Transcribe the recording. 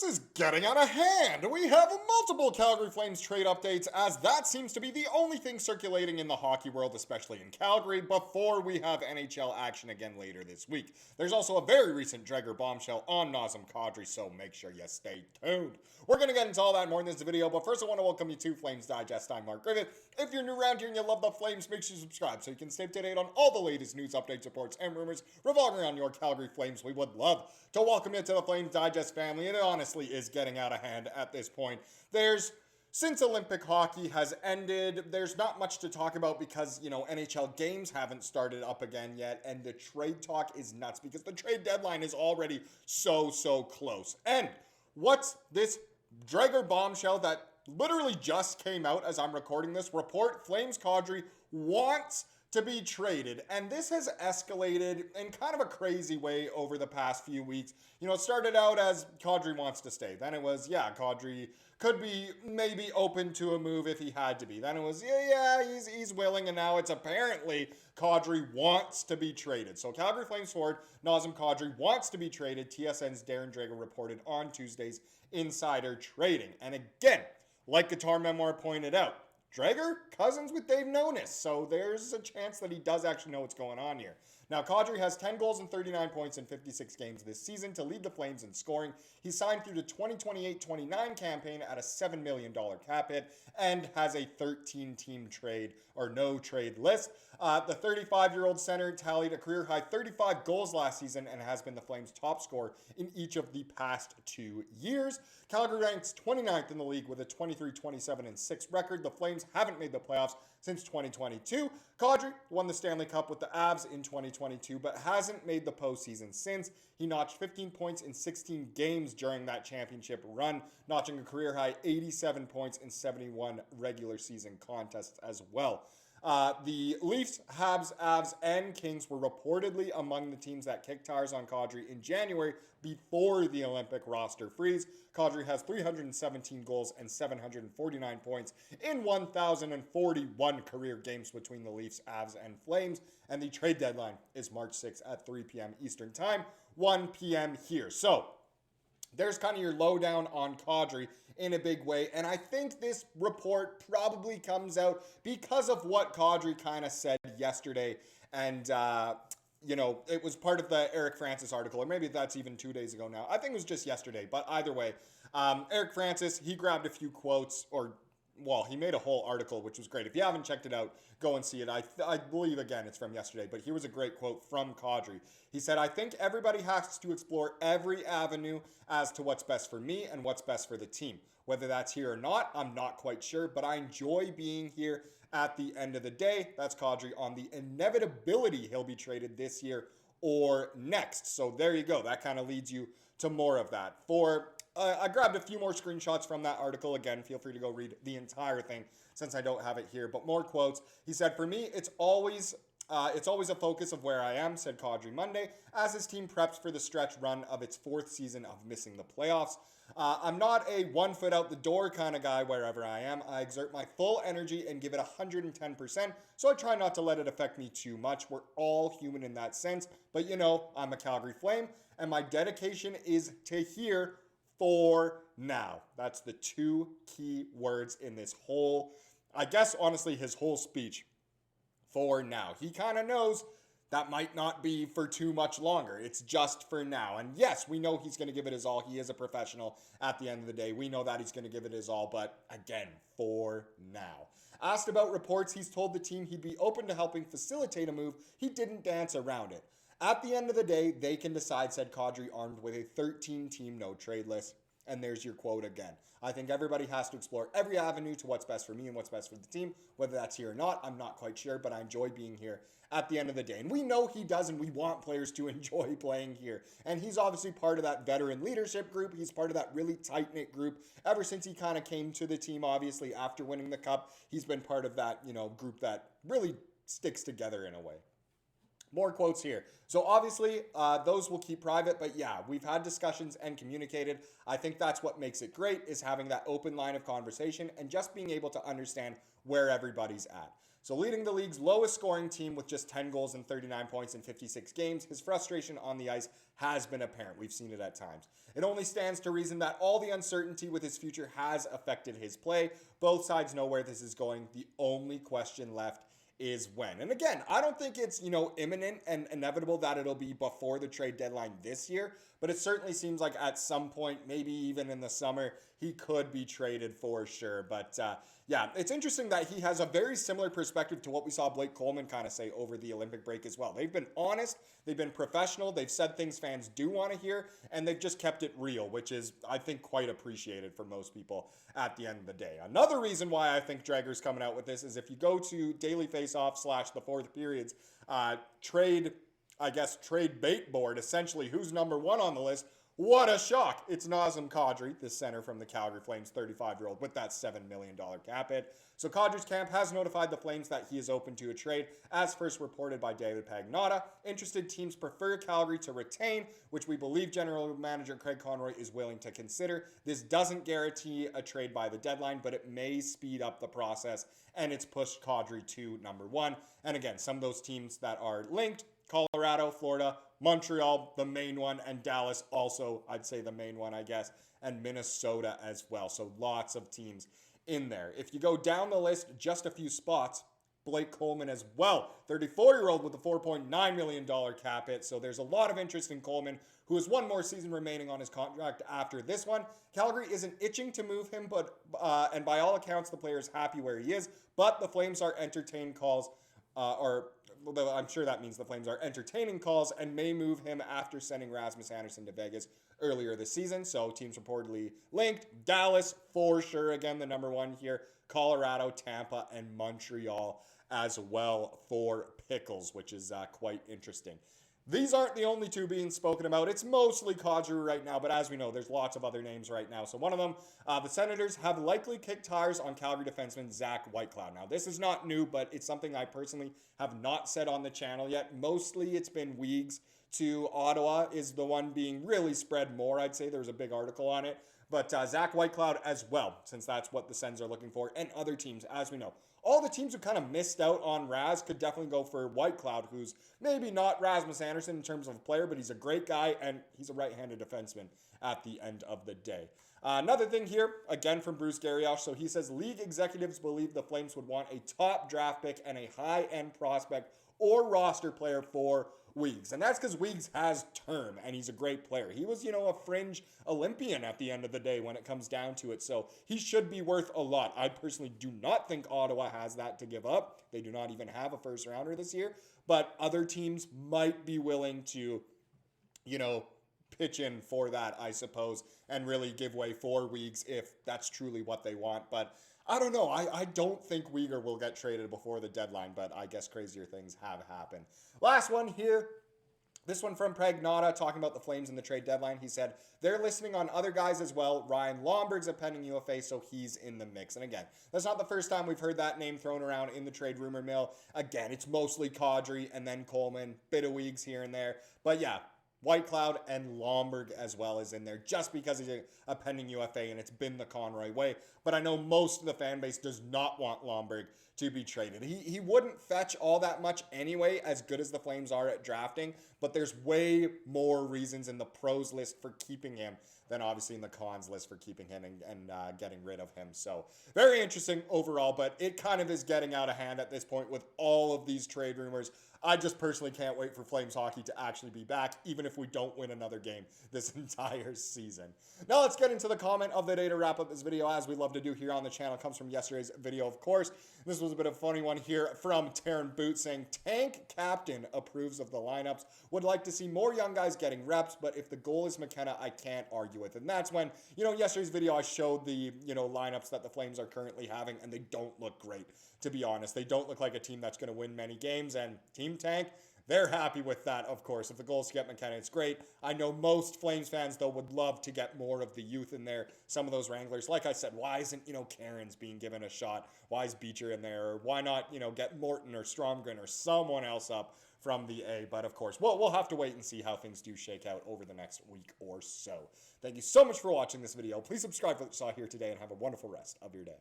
This is getting out of hand. We have multiple Calgary Flames trade updates, as that seems to be the only thing circulating in the hockey world, especially in Calgary, before we have NHL action again later this week. There's also a very recent Dreger bombshell on Nazem Kadri, so make sure you stay tuned. We're going to get into all that more in this video, but first I want to welcome you to Flames Digest. I'm Mark Griffith. If you're new around here and you love the Flames, make sure you subscribe so you can stay up to date on all the latest news, updates, reports, and rumors revolving around your Calgary Flames. We would love to welcome you to the Flames Digest family, and it honestly is getting out of hand at this point. Since Olympic hockey has ended, there's not much to talk about because, NHL games haven't started up again yet, and the trade talk is nuts because the trade deadline is already so close. And what's this Dreger bombshell that literally just came out as I'm recording this report? Flames Kadri wants to be traded, and this has escalated in kind of a crazy way over the past few weeks. It started out as Kadri wants to stay. Then it was, Kadri could be maybe open to a move if he had to be. Then it was, he's willing, and now it's apparently Kadri wants to be traded. So Calgary Flames forward Nazem Kadri wants to be traded. TSN's Darren Dreger reported on Tuesday's Insider Trading. And again, like Guitar Memoir pointed out, Dreger, cousins with Dave Nonis, so there's a chance that he does actually know what's going on here. Now, Kadri has 10 goals and 39 points in 56 games this season to lead the Flames in scoring. He signed through the 2028-29 campaign at a $7 million cap hit and has a 13-team trade or no trade list. The 35-year-old center tallied a career-high 35 goals last season and has been the Flames' top scorer in each of the past 2 years. Calgary ranks 29th in the league with a 23-27-6 record. The Flames haven't made the playoffs since 2022. Kadri won the Stanley Cup with the Avs in 2022, but hasn't made the postseason since. He notched 15 points in 16 games during that championship run, notching a career-high 87 points in 71 regular season contests as well. The Leafs, Habs, Avs, and Kings were reportedly among the teams that kicked tires on Kadri in January before the Olympic roster freeze. Kadri has 317 goals and 749 points in 1,041 career games between the Leafs, Avs, and Flames, and the trade deadline is March 6th at 3 p.m. Eastern Time, 1 p.m. here. So there's kind of your lowdown on Kadri in a big way. And I think this report probably comes out because of what Kadri kind of said yesterday. And, it was part of the Eric Francis article, or maybe that's even 2 days ago now. I think it was just yesterday. But either way, Eric Francis, he grabbed a few quotes he made a whole article, which was great. If you haven't checked it out, go and see it. I believe, again, it's from yesterday, but here was a great quote from Kadri. He said, "I think everybody has to explore every avenue as to what's best for me and what's best for the team. Whether that's here or not, I'm not quite sure, but I enjoy being here at the end of the day." That's Kadri on the inevitability he'll be traded this year or next. So there you go. That kind of leads you to more of that. I grabbed a few more screenshots from that article. Again, feel free to go read the entire thing since I don't have it here. But more quotes. He said, "For me, it's always a focus of where I am," said Kadri Monday, as his team preps for the stretch run of its 4th season of missing the playoffs. "I'm not a 1 foot out the door kind of guy wherever I am. I exert my full energy and give it 110%, so I try not to let it affect me too much. We're all human in that sense, but I'm a Calgary Flame, and my dedication is to here for now." That's the 2 key words in this whole, I guess, honestly, his whole speech. For now. He kind of knows that might not be for too much longer. It's just for now. And yes, we know he's going to give it his all. He is a professional at the end of the day. We know that he's going to give it his all, but again, for now. Asked about reports, he's told the team he'd be open to helping facilitate a move. He didn't dance around it. "At the end of the day, they can decide," said Kadri, armed with a 13-team no-trade list. And there's your quote again. "I think everybody has to explore every avenue to what's best for me and what's best for the team. Whether that's here or not, I'm not quite sure, but I enjoy being here at the end of the day." And we know he does, and we want players to enjoy playing here. And he's obviously part of that veteran leadership group. He's part of that really tight-knit group. Ever since he kind of came to the team, obviously, after winning the Cup, he's been part of that, group that really sticks together in a way. More quotes here. So obviously, those will keep private, but yeah, we've had discussions and communicated. I think that's what makes it great, is having that open line of conversation and just being able to understand where everybody's at. So leading the league's lowest scoring team with just 10 goals and 39 points in 56 games, his frustration on the ice has been apparent. We've seen it at times. It only stands to reason that all the uncertainty with his future has affected his play. Both sides know where this is going. The only question left is when. And again, I don't think it's, imminent and inevitable that it'll be before the trade deadline this year, but it certainly seems like at some point, maybe even in the summer, he could be traded for sure. But yeah, it's interesting that he has a very similar perspective to what we saw Blake Coleman kind of say over the Olympic break as well. They've been honest, they've been professional, they've said things fans do want to hear, and they've just kept it real, which is, I think, quite appreciated for most people at the end of the day. Another reason why I think Dreger's coming out with this is if you go to Daily Faceoff / the fourth periods trade bait board, essentially who's number one on the list. What a shock. It's Nazem Kadri, the center from the Calgary Flames, 35-year-old, with that $7 million cap hit. So Kadri's camp has notified the Flames that he is open to a trade, as first reported by David Pagnotta. Interested teams prefer Calgary to retain, which we believe General Manager Craig Conroy is willing to consider. This doesn't guarantee a trade by the deadline, but it may speed up the process, and it's pushed Kadri to number one. And again, some of those teams that are linked, Colorado, Florida, Montreal, the main one, and Dallas also, I'd say the main one, I guess, and Minnesota as well. So lots of teams in there. If you go down the list just a few spots, Blake Coleman as well, 34-year-old with a $4.9 million cap hit. So there's a lot of interest in Coleman, who has one more season remaining on his contract after this one. Calgary isn't itching to move him, and by all accounts, the player is happy where he is, but the Flames are entertaining calls, I'm sure that means the Flames are entertaining calls and may move him after sending Rasmus Andersson to Vegas earlier this season. So teams reportedly linked. Dallas, for sure, again, the number one here. Colorado, Tampa, and Montreal as well for Pickles, which is quite interesting. These aren't the only two being spoken about. It's mostly Kadri right now, but as we know, there's lots of other names right now. So one of them, the Senators have likely kicked tires on Calgary defenseman Zach Whitecloud. Now, this is not new, but it's something I personally have not said on the channel yet. Mostly it's been Weegs to Ottawa is the one being really spread more, I'd say. There was a big article on it. But Zach Whitecloud as well, since that's what the Sens are looking for, and other teams, as we know. All the teams who kind of missed out on Raz could definitely go for Whitecloud, who's maybe not Rasmus Andersson in terms of a player, but he's a great guy, and he's a right-handed defenseman at the end of the day. Another thing here, again from Bruce Garrioch, so he says, league executives believe the Flames would want a top draft pick and a high-end prospect or roster player for Weegs. And that's because Weegs has term, and he's a great player. He was, a fringe Olympian at the end of the day when it comes down to it, so he should be worth a lot. I personally do not think Ottawa has that to give up. They do not even have a first-rounder this year, but other teams might be willing to, pitch in for that, I suppose, and really give way for Weegs if that's truly what they want. But I don't know. I don't think Weegar will get traded before the deadline, but I guess crazier things have happened. Last one here. This one from Pagnotta talking about the Flames and the trade deadline. He said, they're listening on other guys as well. Ryan Lomberg's a pending UFA, so he's in the mix. And again, that's not the first time we've heard that name thrown around in the trade rumor mill. Again, it's mostly Kadri and then Coleman, bit of Weegs here and there. But yeah, Whitecloud and Lomberg as well is in there just because he's a pending UFA and it's been the Conroy way. But I know most of the fan base does not want Lomberg to be traded. He wouldn't fetch all that much anyway, as good as the Flames are at drafting, but there's way more reasons in the pros list for keeping him than obviously in the cons list for keeping him and getting rid of him. So very interesting overall, but it kind of is getting out of hand at this point with all of these trade rumors. I just personally can't wait for Flames hockey to actually be back, even if we don't win another game this entire season. Now let's get into the comment of the day to wrap up this video, as we love to do here on the channel. It comes from yesterday's video, of course. This was a bit of a funny one here from Taryn Boot saying, Tank Captain approves of the lineups. Would like to see more young guys getting reps, but if the goal is McKenna, I can't argue with it. And that's when, yesterday's video, I showed the, lineups that the Flames are currently having, and they don't look great, to be honest. They don't look like a team that's going to win many games, and Team Tank, they're happy with that, of course. If the goal is to get McKenna, it's great. I know most Flames fans, though, would love to get more of the youth in there. Some of those Wranglers, like I said, why isn't, Cairns being given a shot? Why is Beecher in there? Or why not, get Morton or Stromgren or someone else up from the A? But, of course, we'll have to wait and see how things do shake out over the next week or so. Thank you so much for watching this video. Please subscribe for what you saw here today and have a wonderful rest of your day.